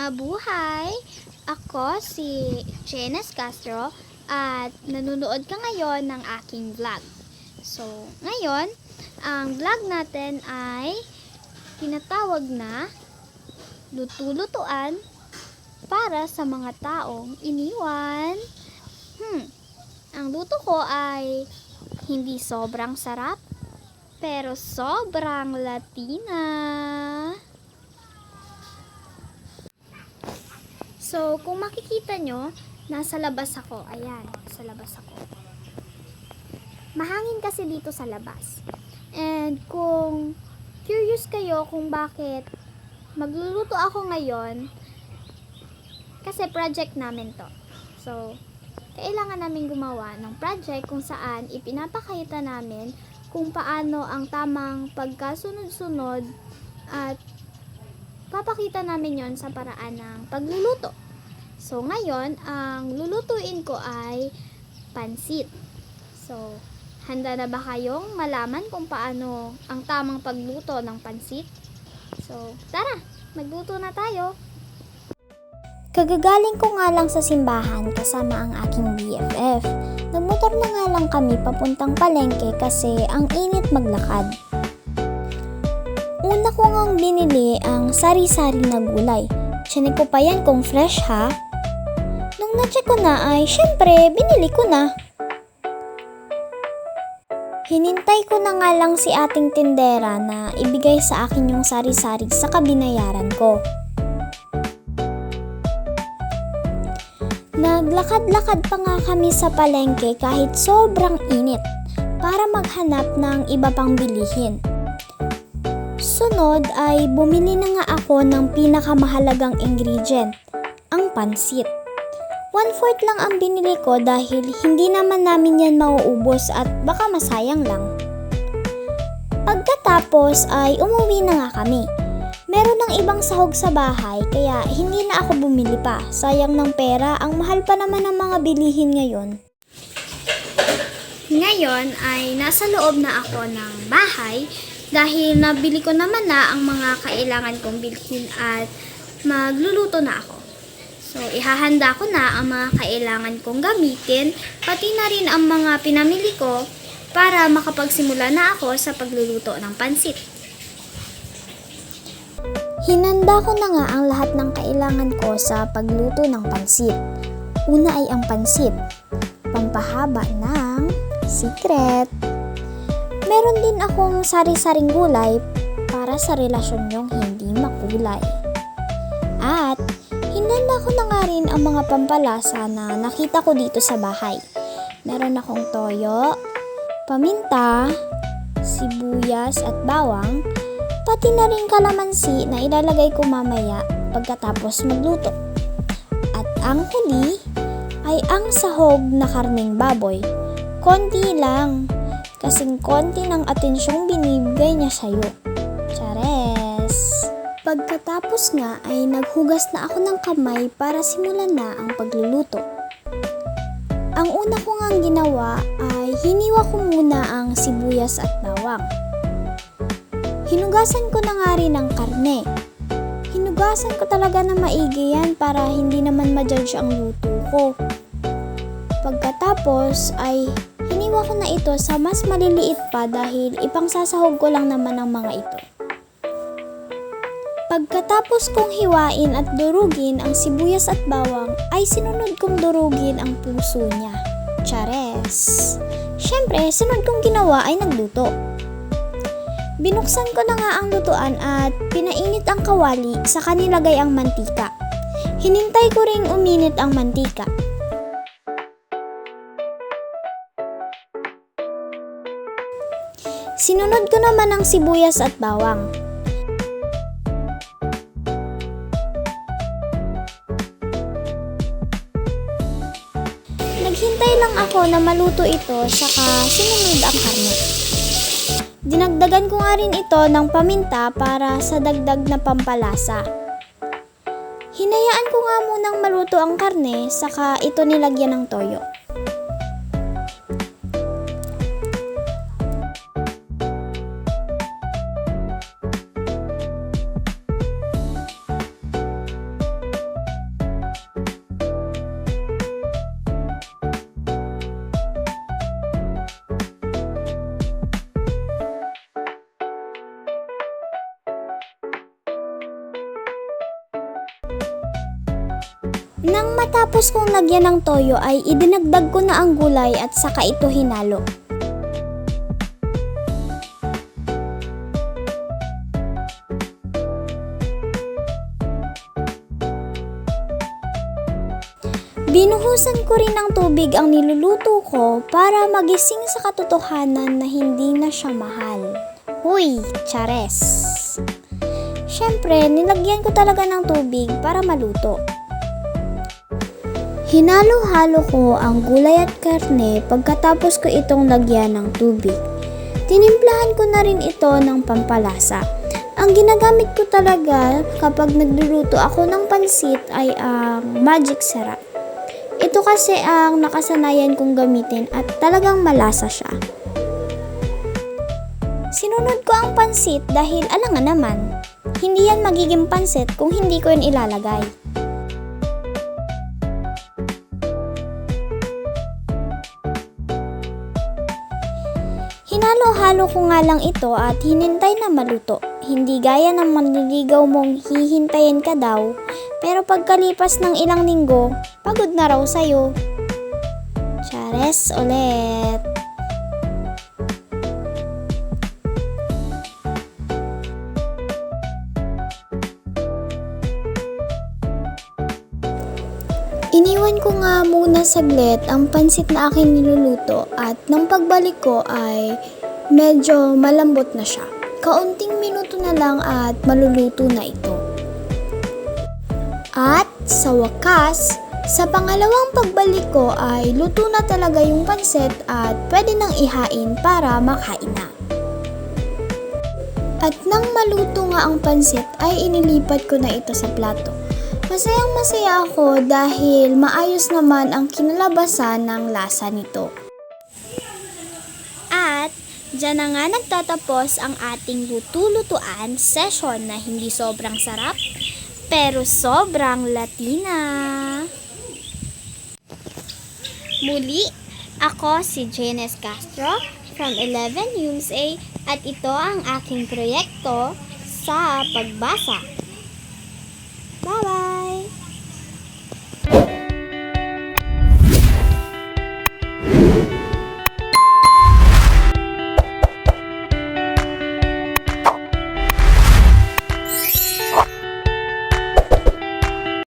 Mabuhay! Ako si Jenes Castro at nanonood ka ngayon ng aking vlog. So, ngayon, ang vlog natin ay tinatawag na lutu-lutuan para sa mga taong iniwan. Ang luto ko ay hindi sobrang sarap, pero sobrang Latina. So, kung makikita nyo, nasa labas ako. Ayan, sa labas ako. Mahangin kasi dito sa labas. And kung curious kayo kung bakit magluluto ako ngayon, kasi project namin to. So, kailangan namin gumawa ng project kung saan ipinapakita namin kung paano ang tamang pagkasunod-sunod at papakita namin yon sa paraan ng pagluluto. So, ngayon, ang lulutuin ko ay pansit. So, handa na ba kayong malaman kung paano ang tamang pagluto ng pansit? So, tara, magluto na tayo. Kagagaling ko nga lang sa simbahan kasama ang aking BFF. Nagmotor na nga lang kami papuntang palengke kasi ang init maglakad. Una ko ngang binili ang sari-sari na gulay. Chinek ko pa yan kung fresh ha. Nung na-check ko na ay syempre binili ko na. Hinintay ko na nga lang si ating tindera na ibigay sa akin yung sari-sari sa kabinayaran ko. Naglakad-lakad pa nga kami sa palengke kahit sobrang init para maghanap ng iba pang bilihin. Sunod ay bumili na nga ako ng pinakamahalagang ingredient, ang pansit. 1/4 lang ang binili ko dahil hindi naman namin yan mauubos at baka masayang lang. Pagkatapos ay umuwi na nga kami. Meron ng ibang sahog sa bahay kaya hindi na ako bumili pa. Sayang ng pera, ang mahal pa naman ng mga bilihin ngayon. Ngayon ay nasa loob na ako ng bahay dahil nabili ko naman na ang mga kailangan kong bilhin at magluluto na ako. So, ihahanda ko na ang mga kailangan kong gamitin, pati na rin ang mga pinamili ko para makapagsimula na ako sa pagluluto ng pansit. Hinanda ko na nga ang lahat ng kailangan ko sa pagluto ng pansit. Una ay ang pansit, pampahaba ng secret. Meron din akong sari-saring gulay para sa relasyon nyong hindi makulay. At hinanda ko na nga rin ang mga pampalasa na nakita ko dito sa bahay. Meron akong toyo, paminta, sibuyas at bawang, pati na rin kalamansi na ilalagay ko mamaya pagkatapos magluto. At ang huli ay ang sahog na karneng baboy. Konti lang, kasing konti ng atensyong binibigay niya sa'yo. Chares! Pagkatapos nga ay naghugas na ako ng kamay para simulan na ang pagluluto. Ang una ko ngang ginawa ay hiniwa ko muna ang sibuyas at bawang. Hinugasan ko na nga rin ang karne. Hinugasan ko talaga na maigi yan para hindi naman ma-judge ang luto ko. Pagkatapos ay hiniwa ko na ito sa mas maliliit pa dahil ipangsasahog ko lang naman ang mga ito. Pagkatapos kong hiwain at durugin ang sibuyas at bawang ay sinunod kong durugin ang puso niya. Chares! Siyempre, sunod kong ginawa ay nagluto. Binuksan ko na nga ang lutuan at pinainit ang kawali sa kanilagay ang mantika. Hinintay ko ring uminit ang mantika. Sinunod ko naman ang sibuyas at bawang. Naghintay lang ako na maluto ito saka sinunod ang karne. Dinagdagan ko nga rin ito ng paminta para sa dagdag na pampalasa. Hinayaan ko nga munang maluto ang karne saka ito nilagyan ng toyo. Nang matapos kong lagyan ng toyo ay idinagdag ko na ang gulay at saka ito hinalo. Binuhusan ko rin ng tubig ang niluluto ko para magising sa katotohanan na hindi na siya mahal. Huy, chares! Siyempre, nilagyan ko talaga ng tubig para maluto. Hinalo-halo ko ang gulay at karne pagkatapos ko itong lagyan ng tubig. Tinimplahan ko na rin ito ng pampalasa. Ang ginagamit ko talaga kapag nagluluto ako ng pansit ay ang magic sarap. Ito kasi ang nakasanayan kong gamitin at talagang malasa siya. Sinunod ko ang pansit dahil alangan naman, hindi yan magiging pansit kung hindi ko yun ilalagay. Hinalo-halo ko nga lang ito at hinintay na maluto. Hindi gaya ng manliligaw mong hihintayin ka daw, pero pagkalipas ng ilang linggo, pagod na raw sa'yo. Chares ulit. Iniwan ko nga muna saglit ang pansit na aking niluluto at nang pagbalik ko ay medyo malambot na siya. Kaunting minuto na lang at maluluto na ito. At sa wakas, sa pangalawang pagbalik ko ay luto na talaga yung pansit at pwede nang ihain para makain na. At nang maluto nga ang pansit ay inilipat ko na ito sa plato. Masayang masaya ako dahil maayos naman ang kinalabasan ng lasa nito. At diyan na nga nagtatapos ang ating luto-lutuan session na hindi sobrang sarap pero sobrang Latina. Muli, ako si Janice Castro from 11 USA at ito ang aking proyekto sa pagbasa. Bye-bye!